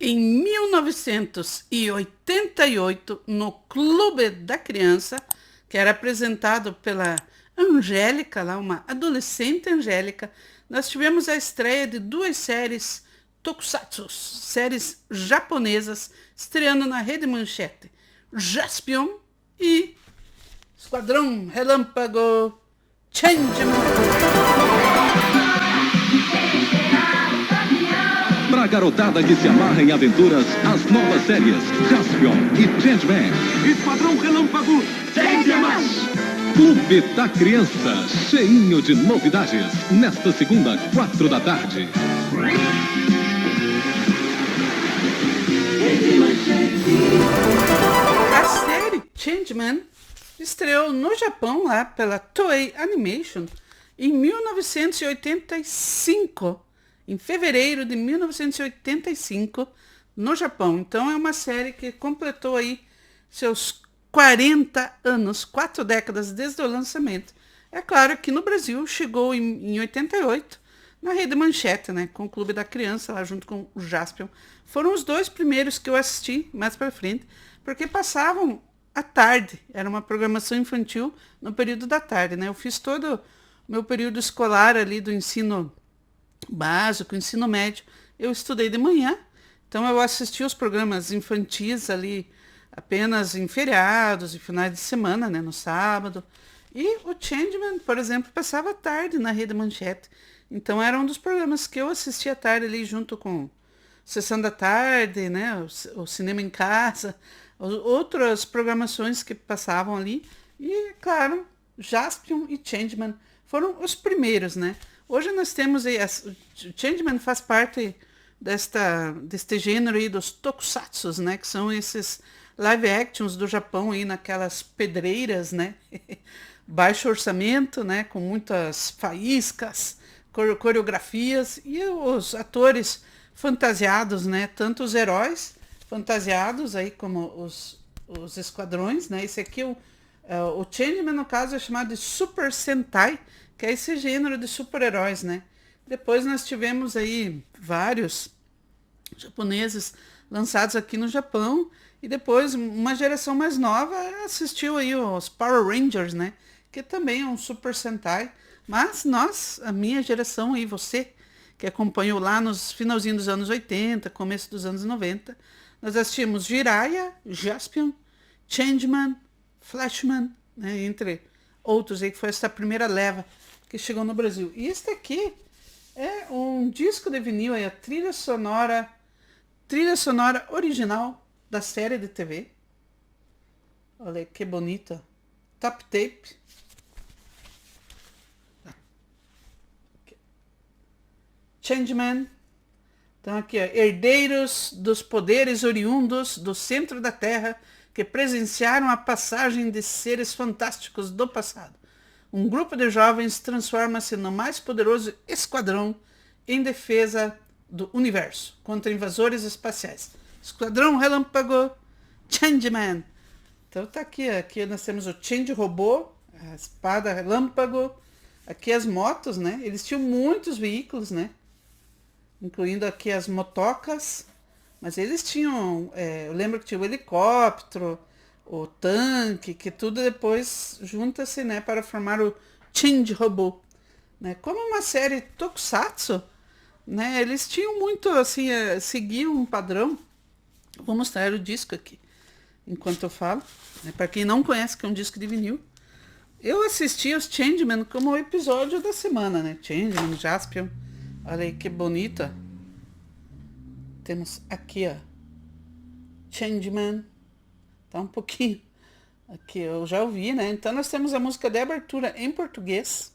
Em 1988, no Clube da Criança, que era apresentado pela Angélica, lá, uma adolescente Angélica, nós tivemos a estreia de duas séries tokusatsu, séries japonesas, estreando na Rede Manchete. Jaspion e Esquadrão Relâmpago Changeman. Pra garotada que se amarra em aventuras, as novas séries Jaspion e Changeman. Esquadrão Relâmpago Changeman. Clube da Criança, cheinho de novidades. Nesta segunda, 4 da tarde. A série Changeman estreou no Japão, lá pela Toei Animation, em 1985. Em fevereiro de 1985, no Japão. Então é uma série que completou aí seus 40 anos, 4 décadas desde o lançamento. É claro que no Brasil chegou em 88, na Rede Manchete, né, com o Clube da Criança, lá junto com o Jaspion. Foram os dois primeiros que eu assisti mais para frente, porque passavam à tarde. Era uma programação infantil no período da tarde, né? Eu fiz todo o meu período escolar ali do ensino básico, ensino médio, eu estudei de manhã, então eu assisti os programas infantis ali apenas em feriados e finais de semana, né, no sábado. E o Changeman, por exemplo, passava à tarde na Rede Manchete. Então era um dos programas que eu assistia à tarde ali junto com Sessão da Tarde, né, o Cinema em Casa, outras programações que passavam ali. E, claro, Jaspion e Changeman foram os primeiros, né? Hoje nós temos aí, o Changeman faz parte deste gênero aí dos tokusatsus, né? Que são esses live actions do Japão aí naquelas pedreiras, né? Baixo orçamento, né? Com muitas faíscas, coreografias e os atores fantasiados, né? Tanto os heróis fantasiados aí como os esquadrões, né? Esse aqui, o Changeman, no caso, é chamado de Super Sentai, que é esse gênero de super-heróis, né? Depois nós tivemos aí vários japoneses lançados aqui no Japão, e depois uma geração mais nova assistiu aí os Power Rangers, né? Que também é um Super Sentai. Mas nós, a minha geração aí, você, que acompanhou lá nos finalzinho dos anos 80, começo dos anos 90, nós assistimos Jiraiya, Jaspion, Changeman, Flashman, né? Entre outros aí, que foi essa primeira leva que chegou no Brasil. E este aqui é um disco de vinil, aí, a trilha sonora original da série de TV. Olha que bonita. Top Tape. Changeman. Então aqui, ó, herdeiros dos poderes oriundos do centro da Terra que presenciaram a passagem de seres fantásticos do passado. Um grupo de jovens transforma-se no mais poderoso esquadrão em defesa do universo contra invasores espaciais. Esquadrão Relâmpago Changeman. Então tá aqui, nós temos o Change Robô, a espada Relâmpago, aqui as motos, né? Eles tinham muitos veículos, né? Incluindo aqui as motocas, mas eles tinham, eu lembro que tinha o helicóptero, o tanque, que tudo depois junta-se, né, para formar o Change Robô, né? Como uma série tokusatsu, né, eles tinham muito, assim, seguiam um padrão. Vou mostrar o disco aqui, enquanto eu falo, né, para quem não conhece, que é um disco de vinil. Eu assisti os Changeman como o episódio da semana, né, Changeman, Jaspion, olha aí que bonita. Temos aqui, ó, Changeman. Tá um pouquinho. Aqui eu já ouvi, né? Então nós temos a música de abertura em português.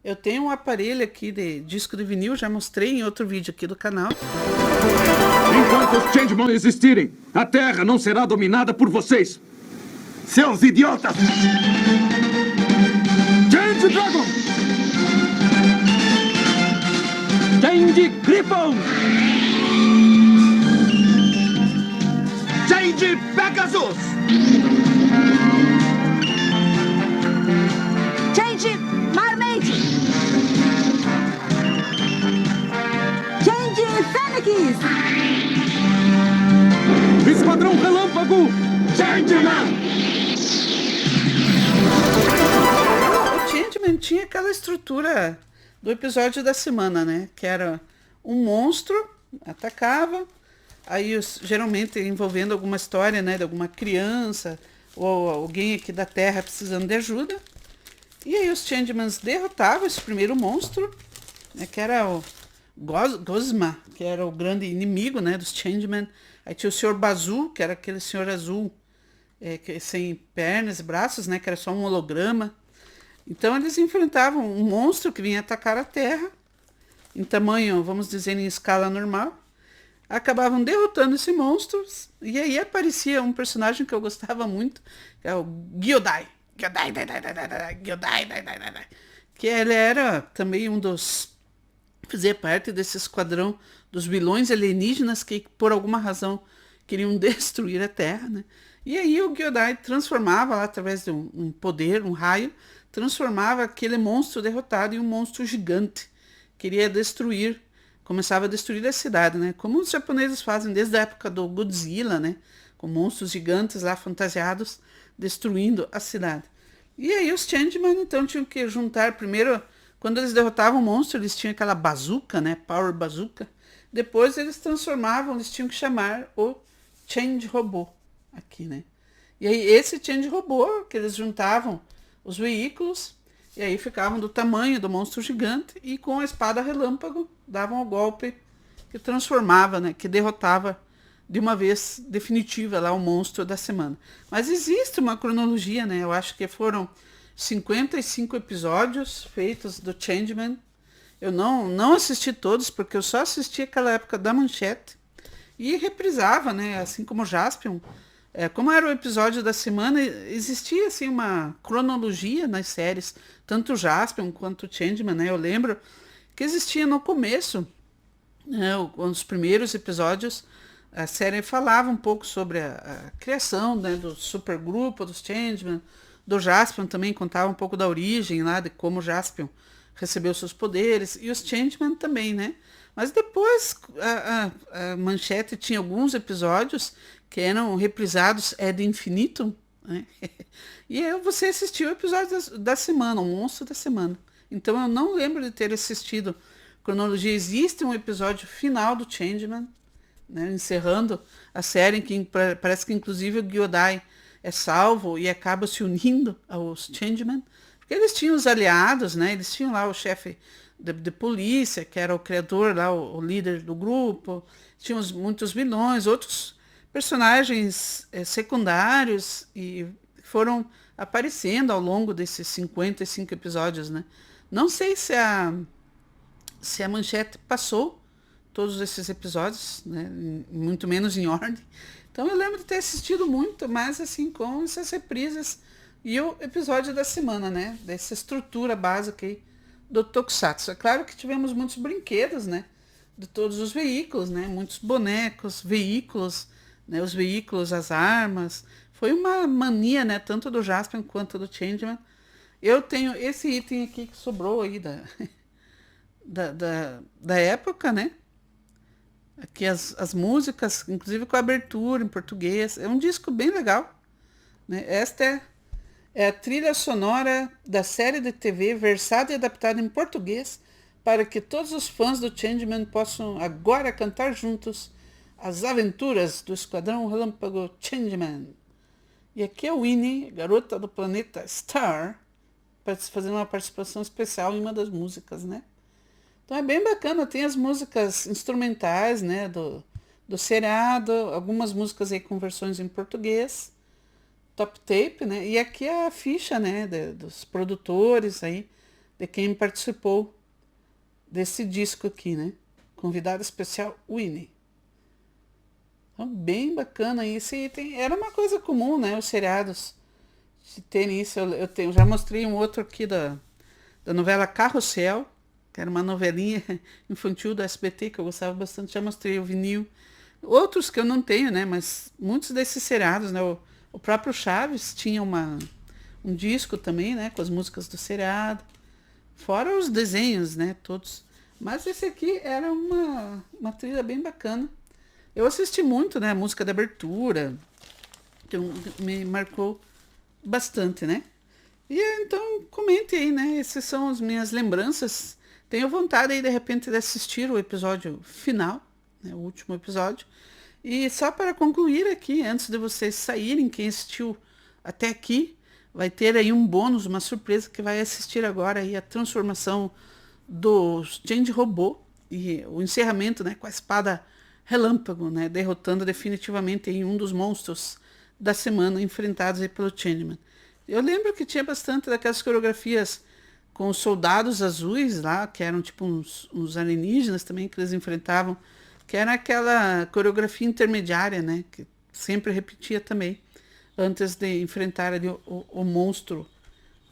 Eu tenho um aparelho aqui de disco de vinil, já mostrei em outro vídeo aqui do canal. Enquanto os Changeman existirem, a Terra não será dominada por vocês. Seus idiotas! Change Dragon! Change Griffon! Change Pegasus! Change Marmite! Change Fênix! Esquadrão Relâmpago! Changeman! O Changeman tinha aquela estrutura do episódio da semana, né? Que era um monstro, atacava, aí geralmente envolvendo alguma história, né? De alguma criança ou alguém aqui da Terra precisando de ajuda. E aí os Changemans derrotavam esse primeiro monstro, né? Que era o Gozma, que era o grande inimigo, né? Dos Changeman. Aí tinha o Sr. Bazoo, que era aquele senhor azul, sem pernas e braços, né? Que era só um holograma. Então eles enfrentavam um monstro que vinha atacar a Terra, em tamanho, vamos dizer, em escala normal. Acabavam derrotando esse monstro, e aí aparecia um personagem que eu gostava muito, que é o Gyodai. Que ele era também fazia parte desse esquadrão dos vilões alienígenas que, por alguma razão, queriam destruir a Terra, né? E aí o Gyodai transformava, lá, através de um poder, um raio, transformava aquele monstro derrotado em um monstro gigante. Queria destruir, começava a destruir a cidade, né? Como os japoneses fazem desde a época do Godzilla, né? Com monstros gigantes lá fantasiados, destruindo a cidade. E aí os Changeman, então, tinham que juntar primeiro, quando eles derrotavam o monstro, eles tinham aquela bazuca, né? Power Bazooka. Depois eles transformavam, eles tinham que chamar o Change Robô aqui, né? E aí esse Change Robô, que eles juntavam os veículos, e aí ficavam do tamanho do monstro gigante, e com a espada relâmpago davam o golpe que transformava, né? Que derrotava de uma vez definitiva lá o monstro da semana. Mas existe uma cronologia, né? Eu acho que foram 55 episódios feitos do Changeman. Eu não assisti todos, porque eu só assisti aquela época da Manchete e reprisava, né? Assim como o Jaspion. Como era o episódio da semana, existia assim uma cronologia nas séries, tanto o Jaspion quanto o Changeman, né? Eu lembro que existia no começo, né? Os primeiros episódios, a série falava um pouco sobre a criação, né, do supergrupo dos Changeman, do Jaspion também contava um pouco da origem lá, de como o Jaspion recebeu seus poderes, e os Changeman também, né? Mas depois a Manchete tinha alguns episódios que eram reprisados ad infinitum, né? E aí você assistiu o episódio da semana, o monstro da semana. Então eu não lembro de ter assistido cronologia. Existe um episódio final do Changeman, né, encerrando a série, em que parece que inclusive o Gyodai é salvo e acaba se unindo aos Changeman, porque eles tinham os aliados, né? Eles tinham lá o chefe de polícia, que era o criador, lá, o líder do grupo, tinham muitos vilões, outros personagens secundários, e foram aparecendo ao longo desses 55 episódios, né? Não sei se a Manchete passou todos esses episódios, né? Muito menos em ordem. Então eu lembro de ter assistido muito, mas assim, com essas reprises e o episódio da semana, né? Dessa estrutura básica aí do Tokusatsu. É claro que tivemos muitos brinquedos, né? De todos os veículos, né? Muitos bonecos, veículos, né? Os veículos, as armas. Foi uma mania, né? Tanto do Jaspion quanto do Changeman. Eu tenho esse item aqui que sobrou aí da época, né? Aqui as músicas, inclusive com a abertura em português. É um disco bem legal, né? Esta é a trilha sonora da série de TV versada e adaptada em português, para que todos os fãs do Changeman possam agora cantar juntos as aventuras do Esquadrão Relâmpago Changeman. E aqui é a Winnie, garota do planeta Star, fazendo uma participação especial em uma das músicas, né? Então é bem bacana, tem as músicas instrumentais, né, do seriado, algumas músicas aí com versões em português, top tape, né, e aqui é a ficha, né, dos produtores aí, de quem participou desse disco aqui, né, convidado especial Winnie. Então bem bacana esse item, era uma coisa comum, né, os seriados de terem isso. Eu já mostrei um outro aqui da novela Carrossel, que era uma novelinha infantil do SBT, que eu gostava bastante, já mostrei o vinil. Outros que eu não tenho, né, mas muitos desses seriados, né, o próprio Chaves tinha um disco também, né, com as músicas do seriado, fora os desenhos, né, todos. Mas esse aqui era uma trilha bem bacana, Eu assisti muito, né? A música da abertura, que me marcou bastante, né? E então, comente aí, né? Essas são as minhas lembranças. Tenho vontade aí, de repente, de assistir o episódio final, né? O último episódio. E só para concluir aqui, antes de vocês saírem, quem assistiu até aqui, vai ter aí um bônus, uma surpresa, que vai assistir agora aí a transformação do Change Robô e o encerramento, né, com a espada relâmpago, né, derrotando definitivamente aí um dos monstros da semana enfrentados aí pelo Changeman. Eu lembro que tinha bastante daquelas coreografias com os soldados azuis lá, que eram tipo uns alienígenas também que eles enfrentavam, que era aquela coreografia intermediária, né, que sempre repetia também, antes de enfrentar ali o monstro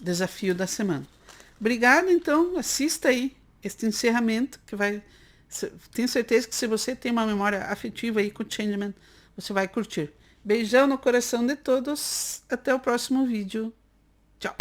desafio da semana. Obrigada, então, assista aí este encerramento, que vai... Tenho certeza que se você tem uma memória afetiva aí com o Changeman, você vai curtir. Beijão no coração de todos, até o próximo vídeo. Tchau!